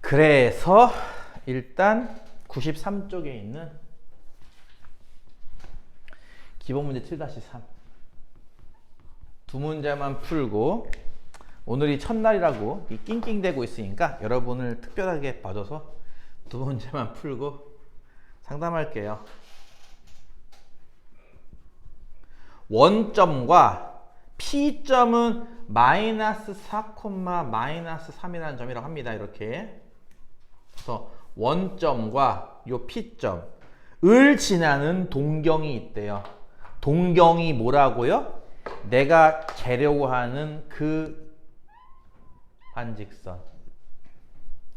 그래서 일단 93쪽에 있는 기본 문제 7-3 두 문제만 풀고, 오늘이 첫날이라고 낑낑대고 있으니까 여러분을 특별하게 봐줘서 두 문제만 풀고 상담할게요. 원점과 P점은 마이너스 4, 마이너스 3이라는 점이라고 합니다. 이렇게. 그래서 원점과 요 P점을 지나는 동경이 있대요. 동경이 뭐라고요? 내가 재려고 하는 그 반직선.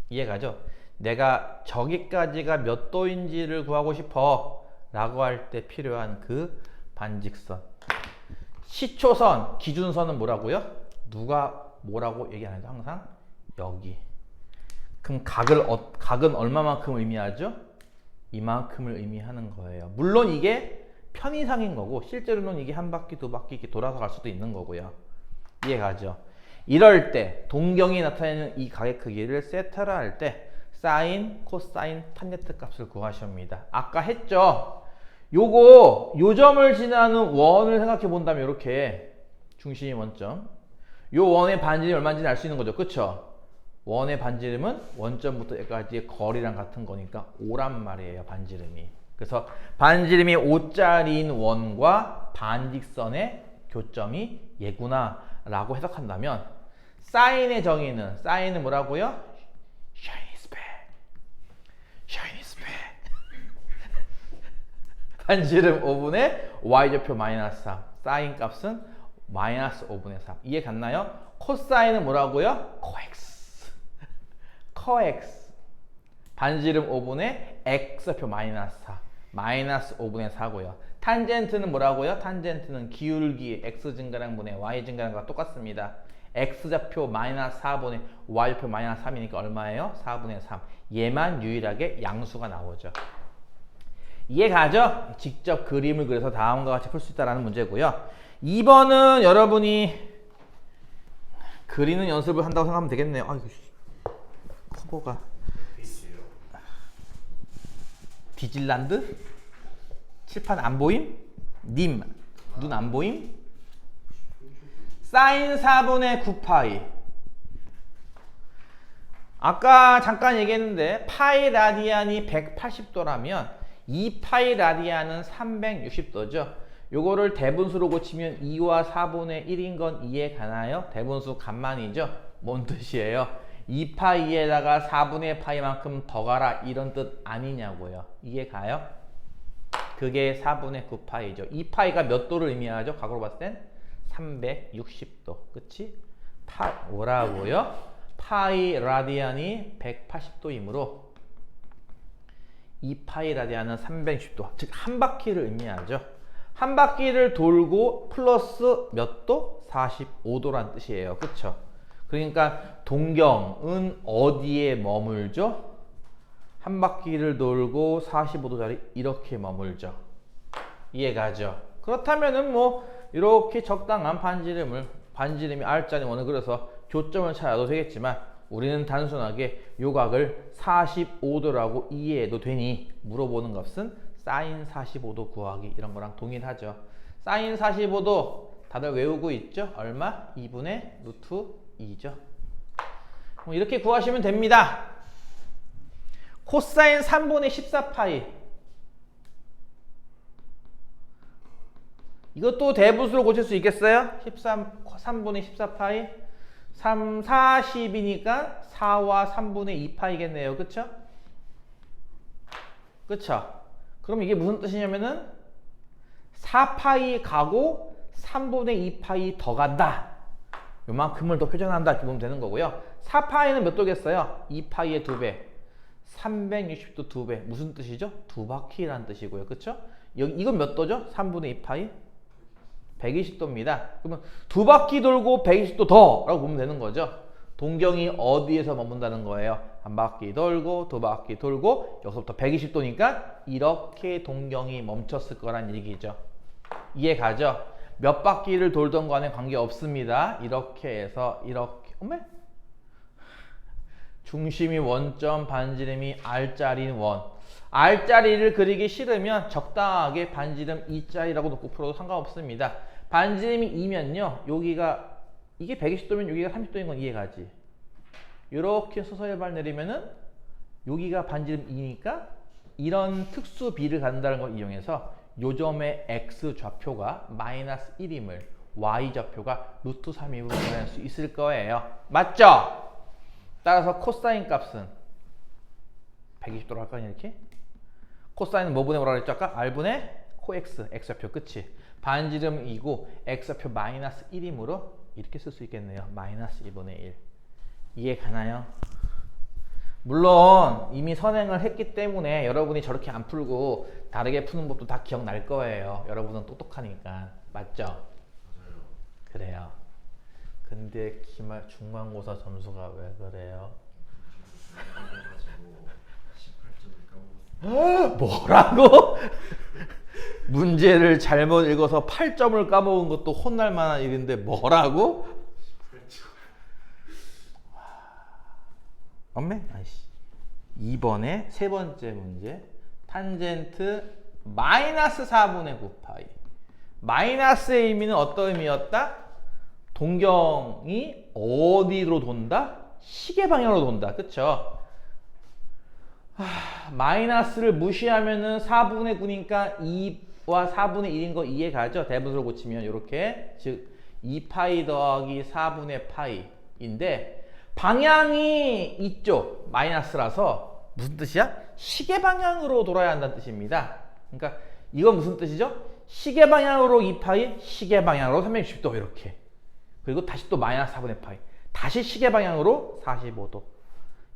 이해가죠? 내가 저기까지가 몇 도인지를 구하고 싶어 라고 할 때 필요한 그 반직선. 시초선, 기준선은 뭐라고요? 누가 뭐라고 얘기 안 해도 항상 여기. 그럼 각은 얼마만큼 의미하죠? 이만큼을 의미하는 거예요. 물론 이게 편의상인 거고 실제로는 이게 한 바퀴 두 바퀴 이렇게 돌아서 갈 수도 있는 거고요. 이해가죠? 이럴 때 동경이 나타내는 이 각의 크기를 세타라 할 때 사인, 코사인, 탄젠트 값을 구하십니다. 아까 했죠? 요거 요 점을 지나는 원을 생각해 본다면 이렇게 중심이 원점, 요 원의 반지름이 얼마인지 알 수 있는 거죠. 그쵸? 원의 반지름은 원점부터 여기까지의 거리랑 같은 거니까 5란 말이에요. 반지름이. 그래서 반지름이 5짜리인 원과 반직선의 교점이 얘구나 라고 해석한다면 사인의 정의는, 사인은 뭐라고요? shine is bad, shine is bad. 반지름 5분의 y좌표 마이너스 3, 사인 값은 마이너스 5분의 3. 이해 갔나요? 코사인은 뭐라고요? 코엑스, 코엑스. 반지름 5분의 x좌표 마이너스 4, 마이너스 5분의 4고요. 탄젠트는 뭐라고요? 탄젠트는 기울기 x 증가량 분의 y 증가량과 똑같습니다. x좌표 마이너스 4분의 y좌표 마이너스 3이니까 얼마예요? 4분의 3. 얘만 유일하게 양수가 나오죠. 이해가죠? 직접 그림을 그려서 다음과 같이 풀 수 있다는 문제고요. 2번은 여러분이 그리는 연습을 한다고 생각하면 되겠네요. 아이고, 커버가 디질란드? 칠판 안 보임? 님, 눈 안 보임? 사인 4분의 9파이. 아까 잠깐 얘기했는데 파이 라디안이 180도라면 2파이 라디안은 360도죠. 요거를 대분수로 고치면 2와 4분의 1인 건 이해 가나요? 대분수 간만이죠? 뭔 뜻이에요? 2파이에다가 4분의 파이만큼 더 가라 이런 뜻 아니냐고요. 이해 가요? 그게 4분의 9파이죠. 2파이가 몇 도를 의미하죠? 각으로 봤을 땐 360도. 그치? 뭐라고요? 파이 라디안이 180도이므로 2파이 라디안은 360도. 즉 한 바퀴를 의미하죠. 한 바퀴를 돌고 플러스 몇 도? 45도란 뜻이에요. 그쵸? 그러니까 동경은 어디에 머물죠? 한 바퀴를 돌고 45도짜리 이렇게 머물죠. 이해가죠? 그렇다면은 뭐 이렇게 적당한 반지름이 R자리 원을 그려서 교점을 찾아도 되겠지만 우리는 단순하게 요각을 45도라고 이해해도 되니 물어보는 것은 사인 45도 구하기 이런 거랑 동일하죠. 사인 45도 다들 외우고 있죠? 얼마? 2분의 루트 2죠. 이렇게 구하시면 됩니다. 코사인 3분의 14파이. 이것도 대분수로 고칠 수 있겠어요? 3분의 14파이. 3, 40이니까 4와 3분의 2파이겠네요. 그쵸? 그쵸? 그럼 이게 무슨 뜻이냐면은 4파이 가고 3분의 2파이 더 간다. 요만큼을 더 회전한다 이렇게 보면 되는 거고요. 4파이는 몇 도겠어요? 2파이의 2배. 360도 2배. 무슨 뜻이죠? 두 바퀴라는 뜻이고요. 그쵸? 이건 몇 도죠? 3분의 2파이? 120도입니다. 그러면 두 바퀴 돌고 120도 더 라고 보면 되는 거죠. 동경이 어디에서 머문다는 거예요? 한 바퀴 돌고 두 바퀴 돌고 여기서부터 120도니까 이렇게 동경이 멈췄을 거란 얘기죠. 이해 가죠? 몇 바퀴를 돌던 간에 관계없습니다. 이렇게 해서 이렇게 중심이 원점, 반지름이 R자리인 원. R자리를 그리기 싫으면 적당하게 반지름 E자리라고 놓고 풀어도 상관없습니다. 반지름이 2면요. 여기가 이게 120도면 여기가 30도인 건 이해가지. 이렇게 서서히 발 내리면은 여기가 반지름 2니까 이런 특수 비를 갖는다는 걸 이용해서 요 점의 X 좌표가 마이너스 1임을 Y 좌표가 루트 3임으로 표현할 수 있을 거예요. 맞죠? 따라서 코사인 값은 120도로 할까요? 이렇게? 코사인은 뭐 분의 뭐라고 했죠? 아까 R분의 코X, X좌표 끝이 반지름이고 X좌표 마이너스 1임으로 이렇게 쓸 수 있겠네요. 마이너스 2분의 1. 이해 가나요? 물론 이미 선행을 했기 때문에 여러분이 저렇게 안 풀고 다르게 푸는 법도 다 기억날 거예요. 여러분은 똑똑하니까. 맞죠? 맞아요. 그래요. 근데 기말 중간고사 점수가 왜 그래요? 18점을 까먹었어요. 뭐라고? 문제를 잘못 읽어서 8점을 까먹은 것도 혼날 만한 일인데 뭐라고? 18점. 엄매? 아이씨. 2번의 세 번째 문제. 탄젠트 마이너스 4분의 9파이. 마이너스의 의미는 어떤 의미였다? 동경이 어디로 돈다? 시계 방향으로 돈다. 그쵸? 마이너스를 무시하면은 4분의 9니까 2와 4분의 1인 거 이해가죠? 대분수로 고치면 이렇게 즉 2파이 더하기 4분의 파이인데 방향이 이쪽 마이너스라서 무슨 뜻이야? 시계 방향으로 돌아야 한다는 뜻입니다. 그러니까 이건 무슨 뜻이죠? 시계 방향으로 2파이, 시계 방향으로 360도 이렇게. 그리고 다시 또 마이너스 4분의 파이. 다시 시계 방향으로 45도.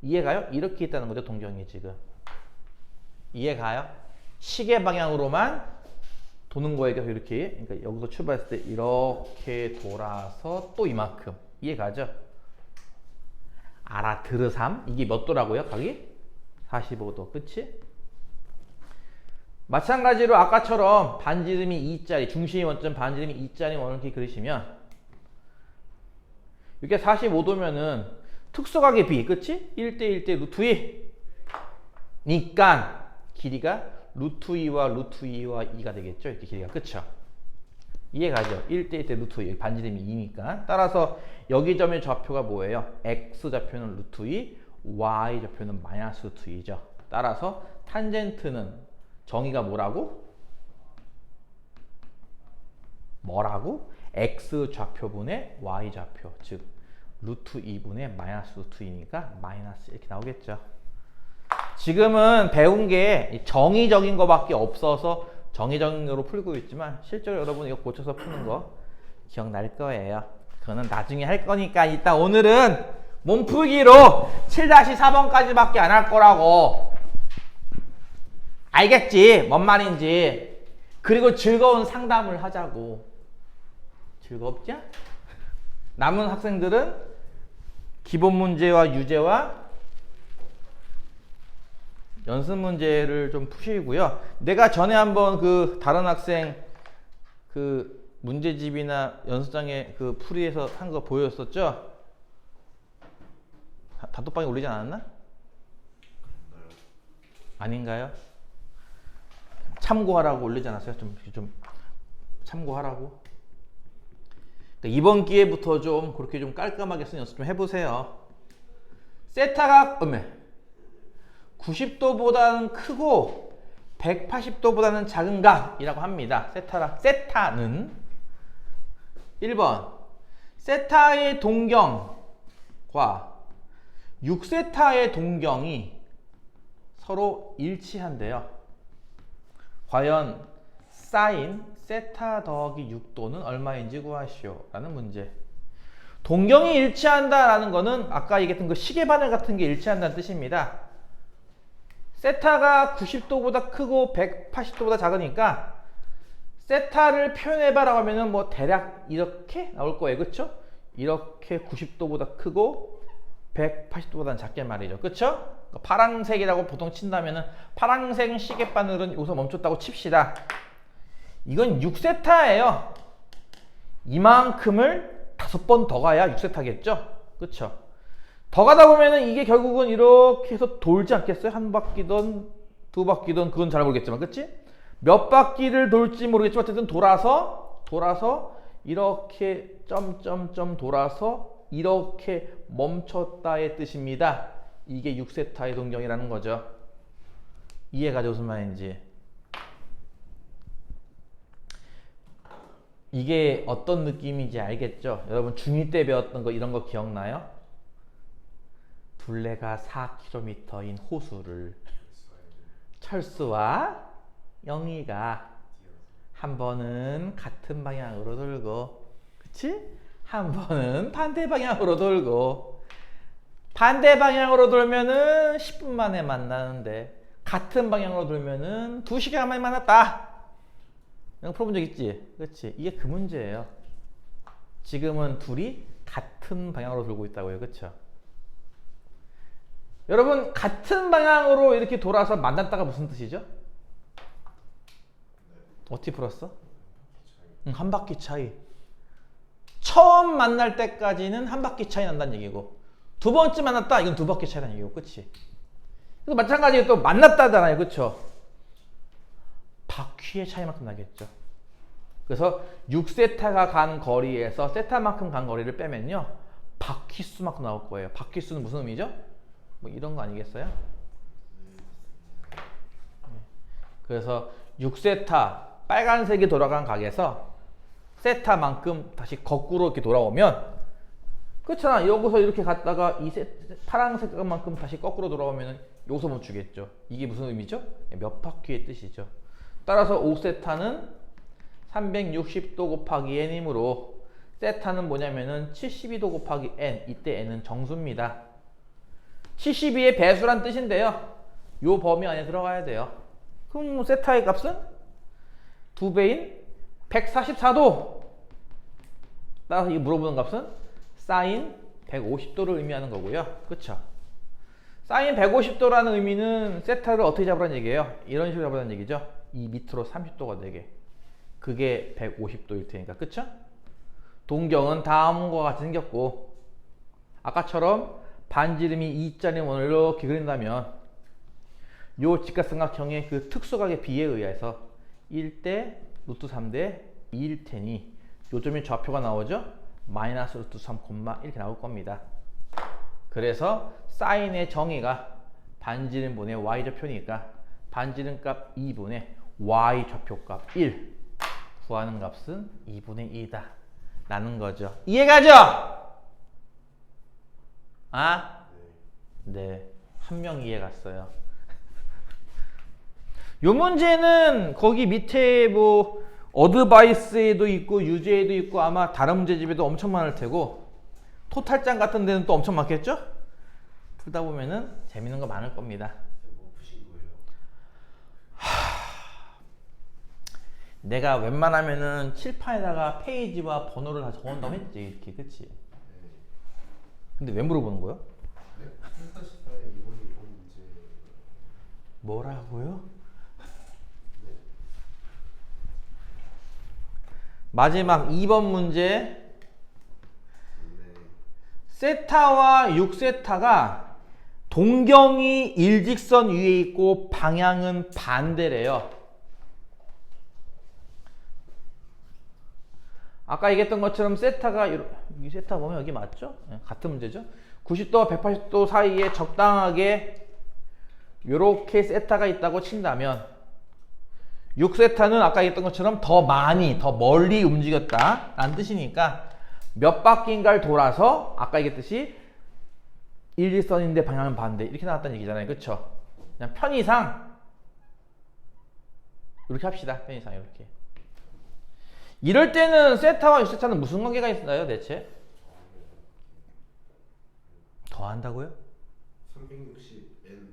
이해가요? 이렇게 있다는 거죠, 동경이 지금. 이해가요? 시계 방향으로만 도는 거에 대해서 이렇게, 그러니까 여기서 출발했을 때 이렇게 돌아서 또 이만큼. 이해가죠? 알아들으삼. 이게 몇 도라고요, 각이? 45도. 그치? 마찬가지로 아까처럼 반지름이 2짜리, 중심이 원점 반지름이 2짜리 원을 이렇게 그리시면 이게 45도면은 특수각의 비, 그치? 1대1대 루트 2 니까 길이가 루트 2와 루트 2와 2가 되겠죠? 이렇게 길이가, 그쵸? 이해가죠? 1대1대 루트 2, 반지름이 2니까 따라서 여기 점의 좌표가 뭐예요? X 좌표는 루트 2, Y 좌표는 마이너스 루트 2죠. 따라서 탄젠트는 정의가 뭐라고? X 좌표분의 Y 좌표, 즉 루트 2분의 마이너스 루트 2니까 마이너스 이렇게 나오겠죠. 지금은 배운 게 정의적인 거밖에 없어서 정의적인 거로 풀고 있지만 실제로 여러분 이거 고쳐서 푸는 거 기억날 거예요. 그거는 나중에 할 거니까 일단 오늘은 몸풀기로 7-4번까지밖에 안 할 거라고. 알겠지? 뭔 말인지. 그리고 즐거운 상담을 하자고. 즐겁지? 남은 학생들은 기본 문제와 유제와 연습 문제를 좀 푸시고요. 내가 전에 한번 그 다른 학생 그 문제집이나 연습장에 그 풀이해서 한 거 보였었죠? 단톡방에 올리지 않았나? 아닌가요? 참고하라고 올리지 않았어요? 좀 참고하라고. 그러니까 이번 기회부터 좀 그렇게 좀 깔끔하게 쓴 연습 좀 해보세요. 세타가 90도보다는 크고 180도보다는 작은 각이라고 합니다. 세타는 1번 세타의 동경과 6세타의 동경이 서로 일치한대요. 과연 사인 세타 더하기 6도는 얼마인지 구하시오 라는 문제. 동경이 일치한다라는 거는 아까 얘기했던 그 시계바늘 같은 게 일치한다는 뜻입니다. 세타가 90도보다 크고 180도보다 작으니까 세타를 표현해봐라고 하면은 뭐 대략 이렇게 나올 거예요. 그쵸? 이렇게 90도보다 크고 180도보다는 작게 말이죠. 그쵸? 파란색이라고 보통 친다면은 파란색 시계바늘은 여기서 멈췄다고 칩시다. 이건 6세타예요. 이만큼을 5번 더 가야 6세타겠죠? 그쵸? 더 가다 보면은 이게 결국은 이렇게 해서 돌지 않겠어요? 한 바퀴든 두 바퀴든 그건 잘 모르겠지만, 그치? 몇 바퀴를 돌지 모르겠지만 어쨌든 돌아서 이렇게 점점점 돌아서 이렇게 멈췄다의 뜻입니다. 이게 6세타의 동경이라는 거죠. 이해가죠? 무슨 말인지. 이게 어떤 느낌인지 알겠죠? 여러분 중2 때 배웠던 거 이런 거 기억나요? 둘레가 4km인 호수를 철수와 영희가 한 번은 같은 방향으로 돌고, 그치? 한 번은 반대 방향으로 돌고, 반대 방향으로 돌면은 10분 만에 만나는데 같은 방향으로 돌면은 2시간 만에 만났다. 이거 풀어본 적 있지? 그치? 이게 그 문제예요. 지금은 둘이 같은 방향으로 돌고 있다고요. 그쵸? 여러분 같은 방향으로 이렇게 돌아서 만났다가 무슨 뜻이죠? 어떻게 풀었어? 한 바퀴 차이. 처음 만날 때까지는 한 바퀴 차이 난다는 얘기고, 두 번째 만났다, 이건 두 바퀴 차이 난다는 얘기고, 그치? 그래서 마찬가지로 또 만났다잖아요. 그쵸? 바퀴의 차이만큼 나겠죠. 그래서 6세타가 간 거리에서 세타만큼 간 거리를 빼면요, 바퀴수만큼 나올 거예요. 바퀴수는 무슨 의미죠? 뭐 이런 거 아니겠어요? 그래서 6세타 빨간색이 돌아간 각에서 세타만큼 다시 거꾸로 이렇게 돌아오면, 그렇잖아. 여기서 이렇게 갔다가 이 파란색만큼 다시 거꾸로 돌아오면 여기서 멈추겠죠. 이게 무슨 의미죠? 몇 바퀴의 뜻이죠. 따라서 5세타는 360도 곱하기 n이므로 세타는 뭐냐면은 72도 곱하기 n. 이때 n은 정수입니다. 72의 배수란 뜻인데요. 요 범위 안에 들어가야 돼요. 그럼 세타의 값은 2배인 144도. 따라서 이 물어보는 값은 사인 150도를 의미하는 거고요. 그쵸? 사인 150도라는 의미는 세타를 어떻게 잡으라는 얘기예요? 이런 식으로 잡으라는 얘기죠. 이 밑으로 30도가 되게. 그게 150도일 테니까. 그쵸? 동경은 다음과 같이 생겼고, 아까처럼 반지름이 2짜리 원을 이렇게 그린다면 요 직각삼각형의 그 특수각의 비에 의해서 1대 루트 3대 2일 테니 요점이 좌표가 나오죠? 마이너스 루트 3, 이렇게 나올 겁니다. 그래서 사인의 정의가 반지름분의 y좌표니까 반지름값 2분의 y좌표값 1 구하는 값은 2분의 2다 라는 거죠. 이해가죠? 아? 네. 한 명 이해 갔어요. 요 문제는 거기 밑에 뭐 어드바이스에도 있고 유제에도 있고 아마 다른 문제집에도 엄청 많을 테고 토탈장 같은 데는 또 엄청 많겠죠? 풀다 보면은 재밌는 거 많을 겁니다. 뭐 푸신 거예요? 내가 웬만하면은 칠판에다가 페이지와 번호를 다 적어온다고 했지, 이렇게. 그치? 근데 왜 물어보는 거야? 네? 144에 이번 문제. 뭐라고요? 마지막 2번 문제. 네. 세타와 6세타가 동경이 일직선 위에 있고 방향은 반대래요. 아까 얘기했던 것처럼 세타가 이 세타 보면 여기 맞죠? 네, 같은 문제죠. 90도와 180도 사이에 적당하게 이렇게 세타가 있다고 친다면 6세타는 아까 얘기했던 것처럼 더 많이, 더 멀리 움직였다 라는 뜻이니까 몇 바퀴인가를 돌아서 아까 얘기했듯이 일직선인데 방향은 반대 이렇게 나왔다는 얘기잖아요. 그쵸? 그냥 편의상 이렇게 합시다. 편의상 이렇게. 이럴 때는 세타와 6세타는 무슨 관계가 있나요 대체? 더 한다고요? 360n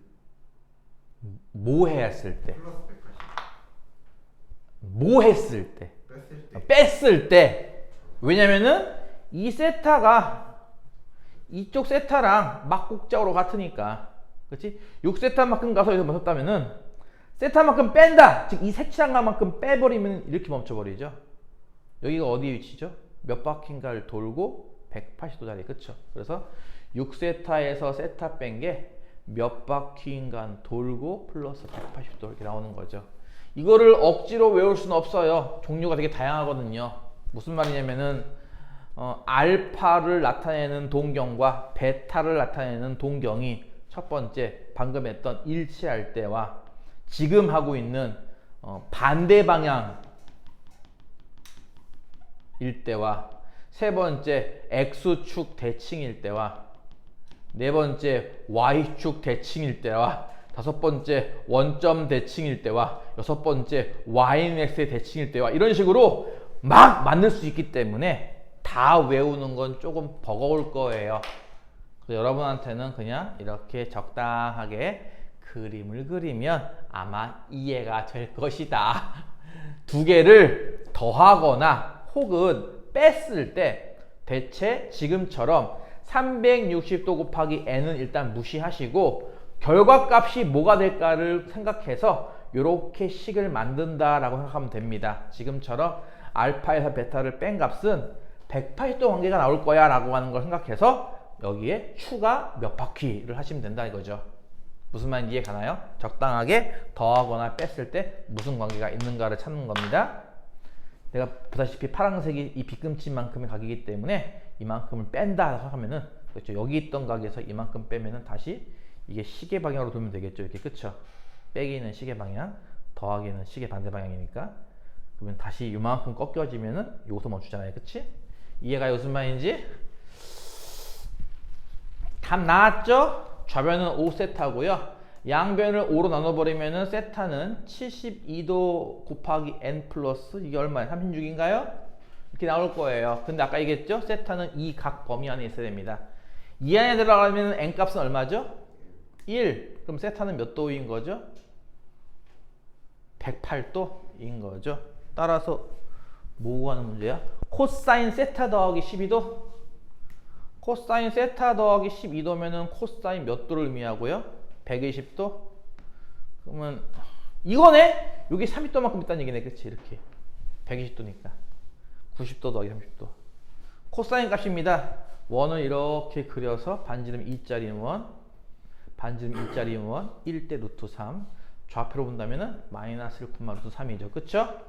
뭐 했을 때? 플러스 180 뭐 했을 때? 뺐을 때. 뺐을 때. 왜냐면은 이 세타가 이쪽 세타랑 막곡작으로 같으니까. 그렇지? 6세타만큼 가서 여기서 멈췄다면은 세타만큼 뺀다. 즉 이 색칠한가만큼 빼버리면 이렇게 멈춰버리죠. 여기가 어디 위치죠? 몇 바퀴인가를 돌고 180도 자리. 그쵸? 그래서 6세타에서 세타 뺀 게 몇 바퀴인가 돌고 플러스 180도 이렇게 나오는 거죠. 이거를 억지로 외울 수는 없어요. 종류가 되게 다양하거든요. 무슨 말이냐면은 알파를 나타내는 동경과 베타를 나타내는 동경이 첫 번째 방금 했던 일치할 때와 지금 하고 있는 반대 방향일 때와 세 번째 X축 대칭일 때와 네 번째 Y축 대칭일 때와 다섯 번째 원점 대칭일 때와 여섯 번째 YX의 대칭일 때와 이런 식으로 막 만들 수 있기 때문에 다 외우는 건 조금 버거울 거예요. 그래서 여러분한테는 그냥 이렇게 적당하게 그림을 그리면 아마 이해가 될 것이다. 두 개를 더하거나 혹은 뺐을 때 대체 지금처럼 360도 곱하기 n은 일단 무시하시고 결과값이 뭐가 될까를 생각해서 이렇게 식을 만든다라고 생각하면 됩니다. 지금처럼 알파에서 베타를 뺀 값은 180도 관계가 나올 거야 라고 하는 걸 생각해서 여기에 추가 몇 바퀴를 하시면 된다 이거죠. 무슨 말인지 이해 가나요? 적당하게 더하거나 뺐을 때 무슨 관계가 있는가를 찾는 겁니다. 내가 보다시피 파란색이 이 빗금치만큼의 각이기 때문에 이만큼을 뺀다 하면은 그렇죠. 여기 있던 각에서 이만큼 빼면은 다시 이게 시계 방향으로 돌면 되겠죠. 이렇게 그쵸? 빼기는 시계 방향, 더하기는 시계 반대 방향이니까 그러면 다시 이만큼 꺾여지면은 여기서 멈추잖아요. 그치? 이해가 무슨 말인지? 답 나왔죠? 좌변은 5세타고요. 양변을 5로 나눠버리면은 세타는 72도 곱하기 n 플러스 이게 얼마예요? 36인가요? 이렇게 나올 거예요. 근데 아까 얘기했죠? 세타는 이 각 범위 안에 있어야 됩니다. 이 안에 들어가면 n 값은 얼마죠? 1. 그럼 세타는 몇 도인 거죠? 108도인 거죠. 따라서 뭐 구하는 문제야? 코사인 세타 더하기 12도? 코사인 세타 더하기 12도면은 코사인 몇 도를 의미하고요? 120도? 그러면 이거네? 여기 30도만큼 있다는 얘기네. 그치? 이렇게 120도니까 90도 더하기 30도 코사인 값입니다. 원을 이렇게 그려서 반지름 2짜리 원, 반지름 2짜리 원 1대 루트 3 좌표로 본다면은 마이너스 1, 루트 3이죠. 그쵸?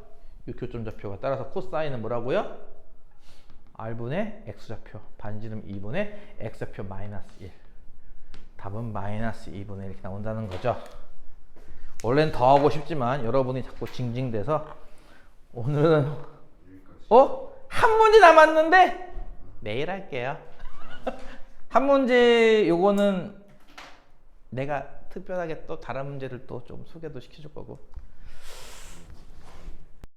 이 교점좌표가 따라서 코사인은 뭐라고요? R분의 X좌표 반지름 2분의 X좌표 마이너스 1 답은 마이너스 2분의 이렇게 나온다는 거죠. 원래는 더 하고 싶지만 여러분이 자꾸 징징대서 오늘은 한 문제 남았는데 내일 할게요. 한 문제 요거는 내가 특별하게 또 다른 문제를 또 좀 소개도 시켜줄 거고